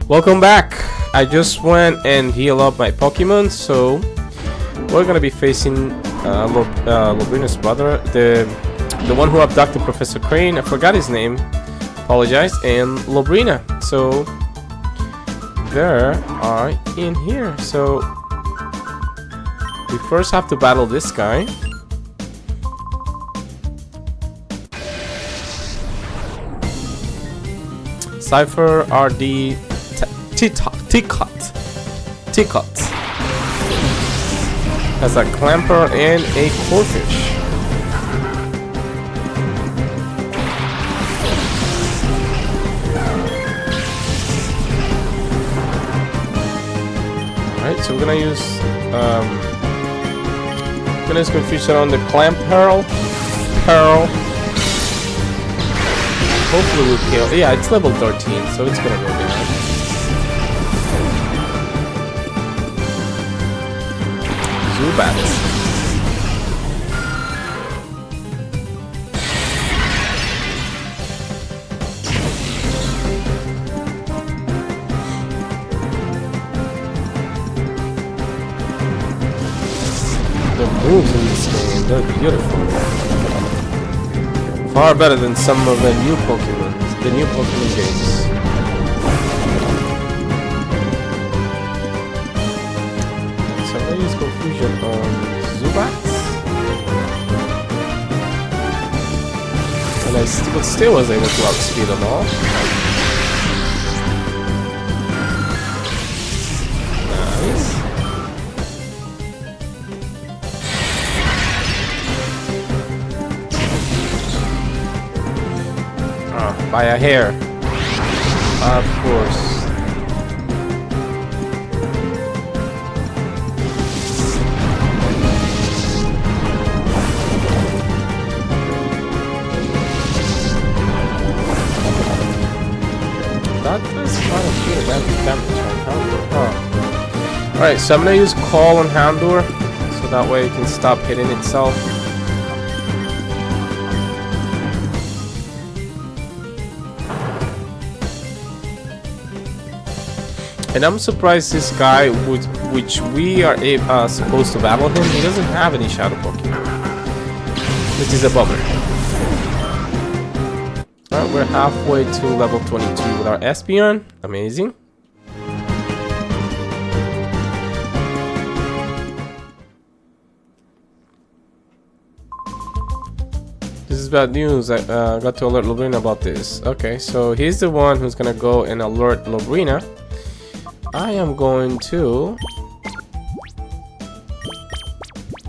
Welcome back. I just went and healed up my Pokemon, so we're gonna be facing Lovrina's brother, the one who abducted Professor Crane. I forgot his name. Apologize. And Lovrina. So they are in here. So we first have to battle this guy. Cypher RD Teakot has a clamper and a corfish. Alright, so we're gonna use confusion on the clamp pearl. Hopefully we'll kill. Yeah, it's level 13, so it's gonna go down. Zubats. The moves in this game, they're beautiful. Far better than some of the new Pokemon games. So I'm gonna use confusion on Zubats. And I still was able to outspeed them all. Nice. By a hair. Of course. That is quite a bit of damage on Houndour. Huh. Alright, so I'm gonna use Call on Houndour so that way it can stop hitting itself. And I'm surprised this guy, which we are supposed to battle him, he doesn't have any Shadow Pokemon, which is a bummer. Alright, we're halfway to level 22 with our Espeon. Amazing. This is bad news. I got to alert Lovrina about this. Okay, so he's the one who's gonna go and alert Lovrina. I am going to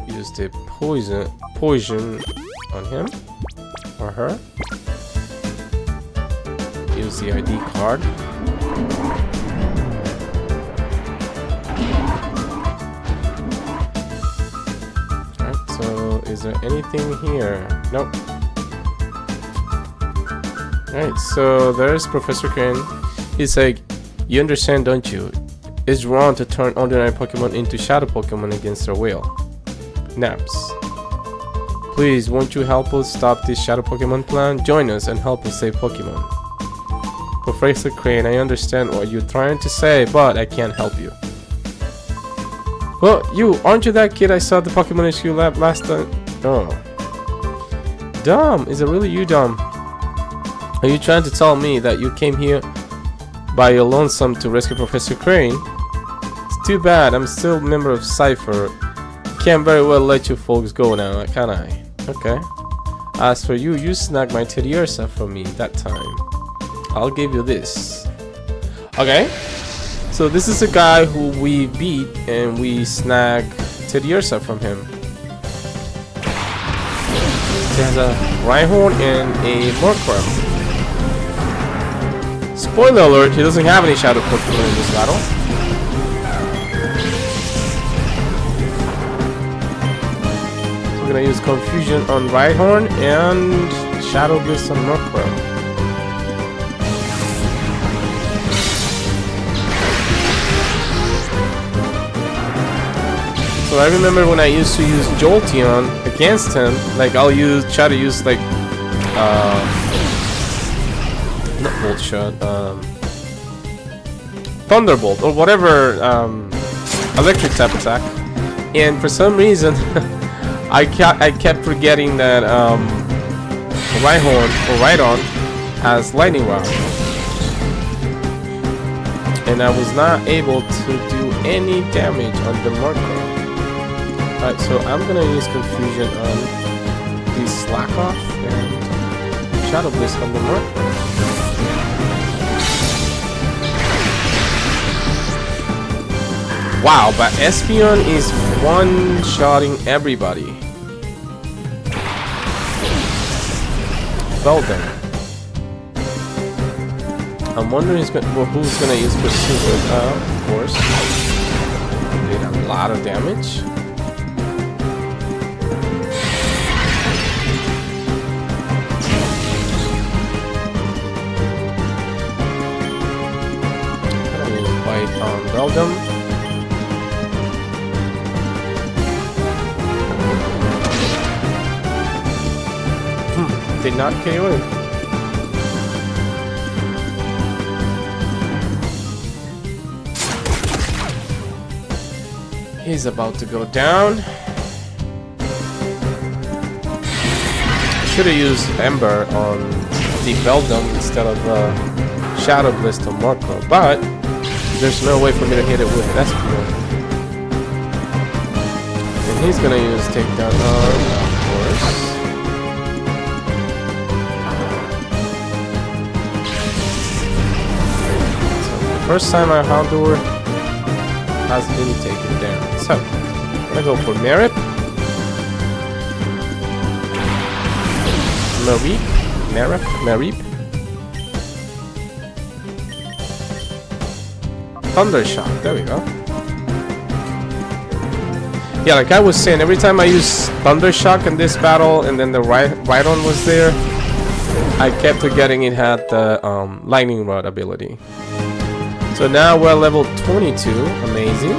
use the poison on him or her. Use the ID card. Alright, so is there anything here? Nope. Alright, so there's Professor Crane. He's like, you understand, don't you? It's wrong to turn ordinary Pokemon into Shadow Pokemon against their will. Naps. Please, won't you help us stop this Shadow Pokemon plan? Join us and help us save Pokemon. Professor Crane, I understand what you're trying to say, but I can't help you. Well, aren't you that kid I saw at the Pokemon HQ lab last time? Oh. Dumb, is it really you, Dumb? Are you trying to tell me that you came here by your lonesome to rescue Professor Crane? It's too bad, I'm still a member of Cypher. Can't very well let you folks go now, can I? Okay. As for you, you snagged my Teddiursa from me that time. I'll give you this. Okay. So this is a guy who we beat and we snagged Teddiursa from him. He has a Rhyhorn and a Murkrow. Spoiler alert, he doesn't have any Shadow Pokemon in this battle. So we're gonna use Confusion on Rhyhorn and Shadow Blast on Murkrow. So I remember when I used to use Jolteon against him, like I'll try to use like not Volt Shot, Thunderbolt or whatever electric type attack, and for some reason I kept forgetting that Rhydon has lightning rod, and I was not able to do any damage on the Marco. Alright, so I'm gonna use Confusion on the Slack Off and Shadow Blast on the Marco. Wow, but Espeon is one-shotting everybody. Well then. I'm wondering who's gonna use Pursuit. Of course. Did a lot of damage. Gonna use Bite on Beldum. Did not KO him. He's about to go down. Should have used Ember on the Beldum instead of Shadow Blast on Marco, but there's no way for me to hit it with Espeon. And he's gonna use Takedown on, of course. First time our Houndour has been taken down. So, I'm gonna go for Marip. Marip. Thunder Shock, there we go. Yeah, like I was saying, every time I use Thunder Shock in this battle and then the Rhydon was there, I kept forgetting it had the Lightning Rod ability. So now we're level 22, amazing.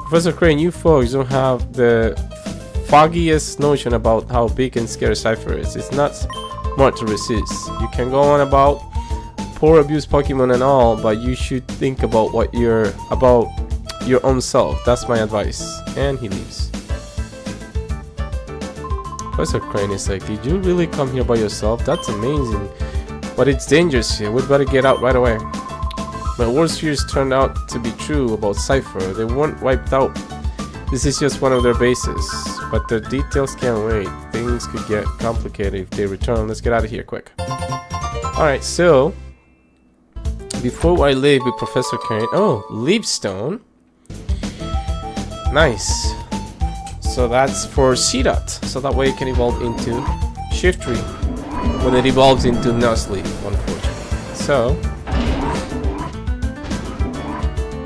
Professor Crane, you folks don't have the foggiest notion about how big and scary Cypher is. It's not smart to resist. You can go on about poor abused Pokemon and all, but you should think about what you're about. Your own self. That's my advice. And he leaves. Professor Crane is like, did you really come here by yourself? That's amazing. But it's dangerous here. We'd better get out right away. My worst fears turned out to be true about Cypher. They weren't wiped out. This is just one of their bases. But their details can't wait. Things could get complicated if they return. Let's get out of here quick. Alright, so before I leave with Professor Crane. Oh, Leapstone. Nice. So that's for Seedot. So that way it can evolve into Shiftry when it evolves into Nuzleaf, unfortunately. So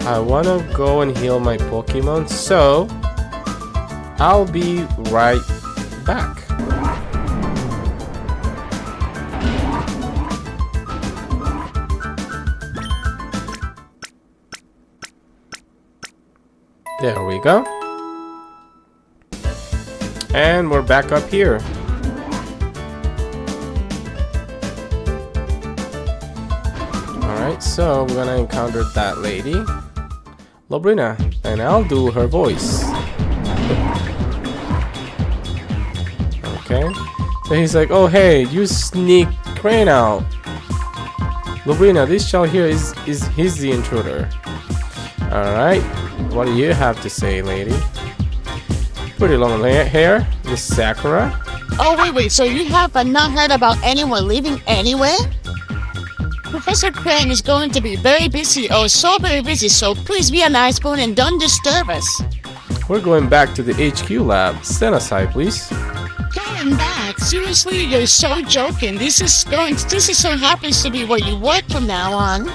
I wanna go and heal my Pokemon, so I'll be right back. There we go. And we're back up here. Alright, so we're gonna encounter that lady, Lovrina, and I'll do her voice. Okay. So he's like, oh hey, you sneak Crane out. Lovrina, this child here he's the intruder. Alright. What do you have to say, lady? Pretty long hair, Miss Sakura. Oh, wait, so you have not heard about anyone leaving anywhere? Professor Crane is going to be very busy, oh, so very busy, so please be a nice boy and don't disturb us. We're going back to the HQ lab. Stand aside, please. Going back? Seriously, you're so joking. This is so happens to be where you work from now on.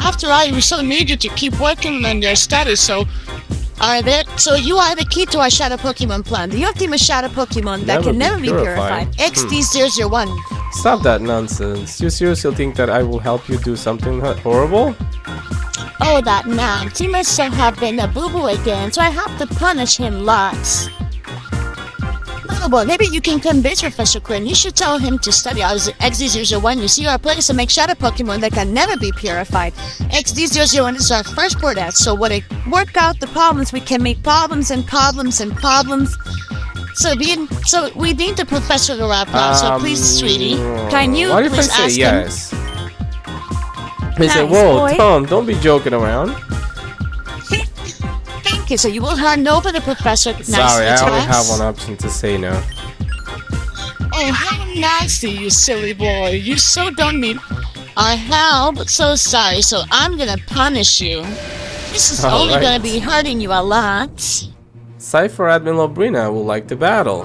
After all, we so need you to keep working on your status, so you are the key to our Shadow Pokemon plan. The ultimate Shadow Pokemon that can never be purified. XD001. Stop that nonsense. You seriously think that I will help you do something horrible? Oh, that man. He must have been a boo-boo again, so I have to punish him lots. Little boy, maybe you can convince Professor Quinn. You should tell him to study XD001. You see our place to make shadow Pokemon that can never be purified. XD001 is our first board out, so when we work out the problems, we can make problems and problems and problems. So we need the professor to wrap up. So please, sweetie, can you what if please I say ask yes? him? He said, "Whoa, Tom, don't be joking around." Thank you. So you will hand over the professor. Sorry, I only have one option to say no. Oh, how nasty, you silly boy! You so don't need our help. So sorry. So I'm gonna punish you. This is only gonna be hurting you a lot. Cypher Admin Lovrina would like to battle.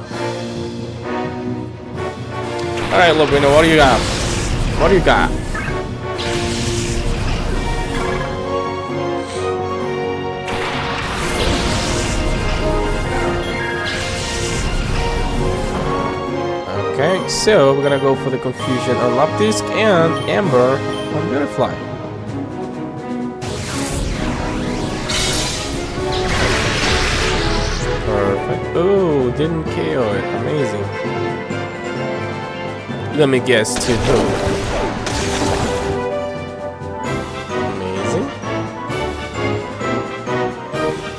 Alright, Lovrina, what do you got? What do you got? Okay, so we're gonna go for the Confusion on Loptisk and Amber on Butterfly. Perfect. Oh, didn't KO it. Amazing. Let me guess to who? Amazing.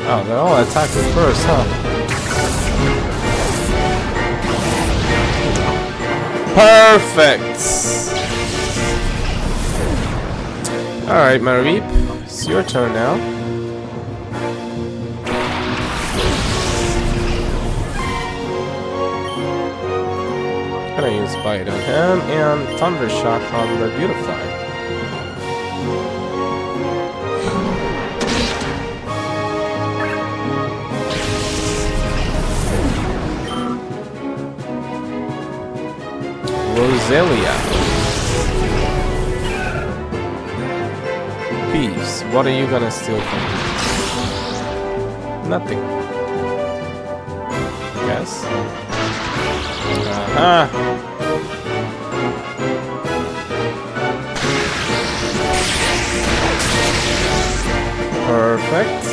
Oh, they're all attacking first, huh? Perfect. Alright, Marip. It's your turn now. Gonna use Bite on him and Thunder Shock on the Beautifly. Roselia. Peace. What are you gonna steal from me? Nothing. Yes. Aha. Perfect.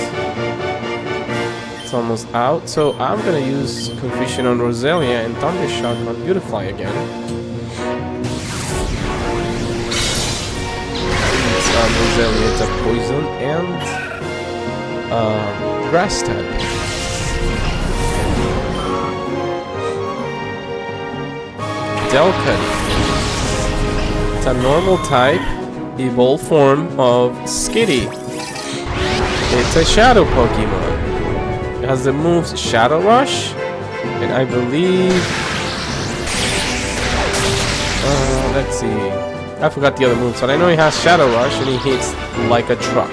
It's almost out. So I'm gonna use Confusion on Roselia and Thunder Shock on Beautifly again. Roselia, it's a poison and grass type. Delcatty. It's a normal type, evolved form of Skitty. It's a shadow Pokemon. It has the moves Shadow Rush, and I believe... let's see. I forgot the other moves, but I know he has Shadow Rush and he hits like a truck.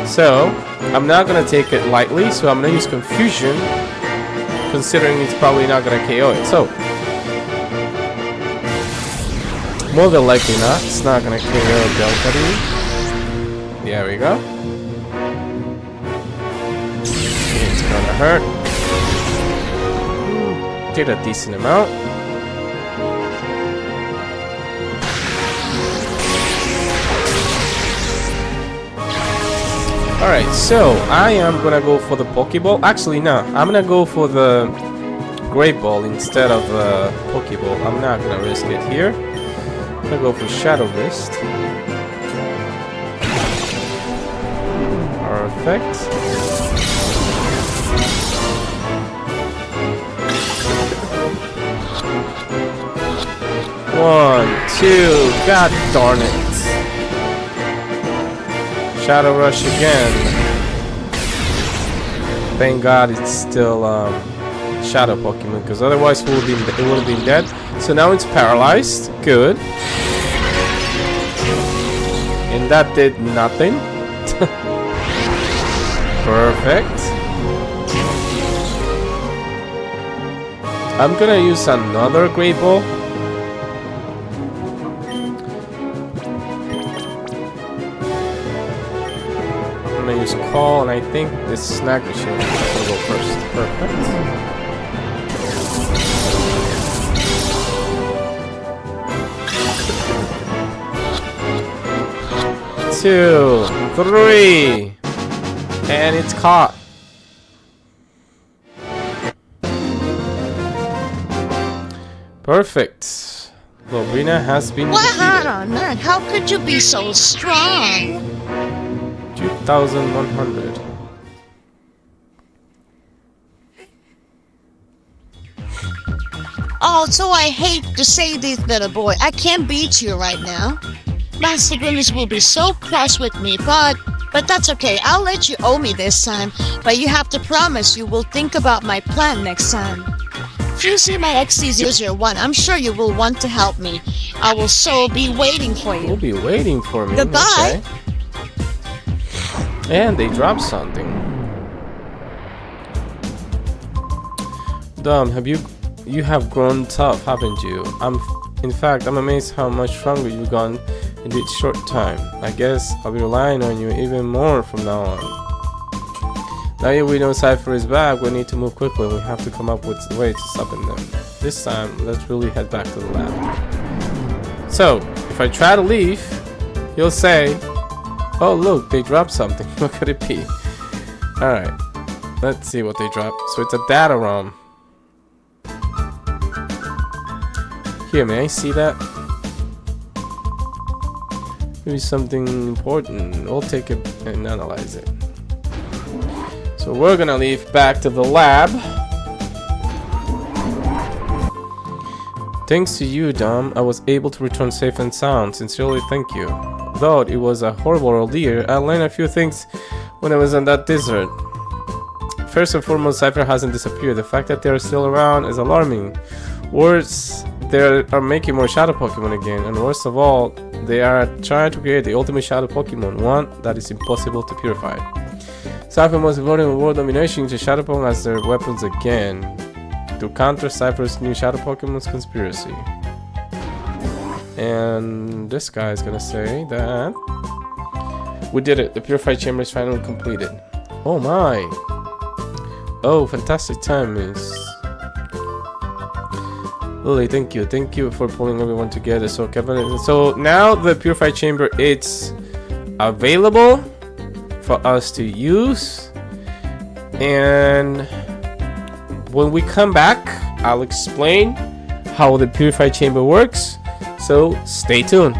So, I'm not gonna take it lightly, so I'm gonna use Confusion, considering it's probably not gonna KO it. So, more than likely not, it's not gonna KO Delcatty. There we go. It's gonna hurt. Did a decent amount. Alright, so I am gonna go for the Pokeball. Actually, no, I'm gonna go for the Great Ball instead of the Pokeball. I'm not gonna risk it here. I'm gonna go for Shadow Mist. Perfect. One, two, god darn it. Shadow Rush again. Thank God it's still Shadow Pokemon, because otherwise it would have been dead. So now it's paralyzed. Good. And that did nothing. Perfect. I'm gonna use another Great Ball. Use Call, and I think this Snack Machine will go first. Perfect. 2, 3, and it's caught. Perfect. Lovrina has been What defeated. on earth? How could you be so strong? 2,100. Oh, so I hate to say this, little boy. I can't beat you right now. Master Goodness will be so cross with me, but that's okay. I'll let you owe me this time. But you have to promise you will think about my plan next time. If you see my XC001, I'm sure you will want to help me. I will so be waiting for You'll you. be waiting for me. Goodbye. Okay. And they dropped something. Dom, you have grown tough, haven't you? In fact, I'm amazed how much stronger you've gone in this short time. I guess I'll be relying on you even more from now on. Now that we know Cypher is back, we need to move quickly. We have to come up with a way to stop them. This time, let's really head back to the lab. So, if I try to leave, he'll say, oh look, they dropped something. What could it be? Alright, let's see what they dropped. So it's a data ROM. Here, may I see that? Maybe something important. We'll take it and analyze it. So we're gonna leave back to the lab. Thanks to you, Dom, I was able to return safe and sound. Sincerely, thank you. Though it was a horrible ordeal, I learned a few things when I was in that desert. First and foremost, Cypher hasn't disappeared. The fact that they are still around is alarming. Worse, they are making more shadow Pokemon again, and worst of all, they are trying to create the ultimate shadow Pokemon, one that is impossible to purify. Cypher must be voting world domination to shadow Pokemon as their weapons again, to counter Cypher's new shadow Pokemon's conspiracy. And this guy is gonna say that we did it. The purified chamber is finally completed. Oh my! Oh, fantastic time, Miss Lily. Thank you for pulling everyone together. So Kevin, so now the purified chamber it's available for us to use, and when we come back, I'll explain how the purified chamber works. So stay tuned.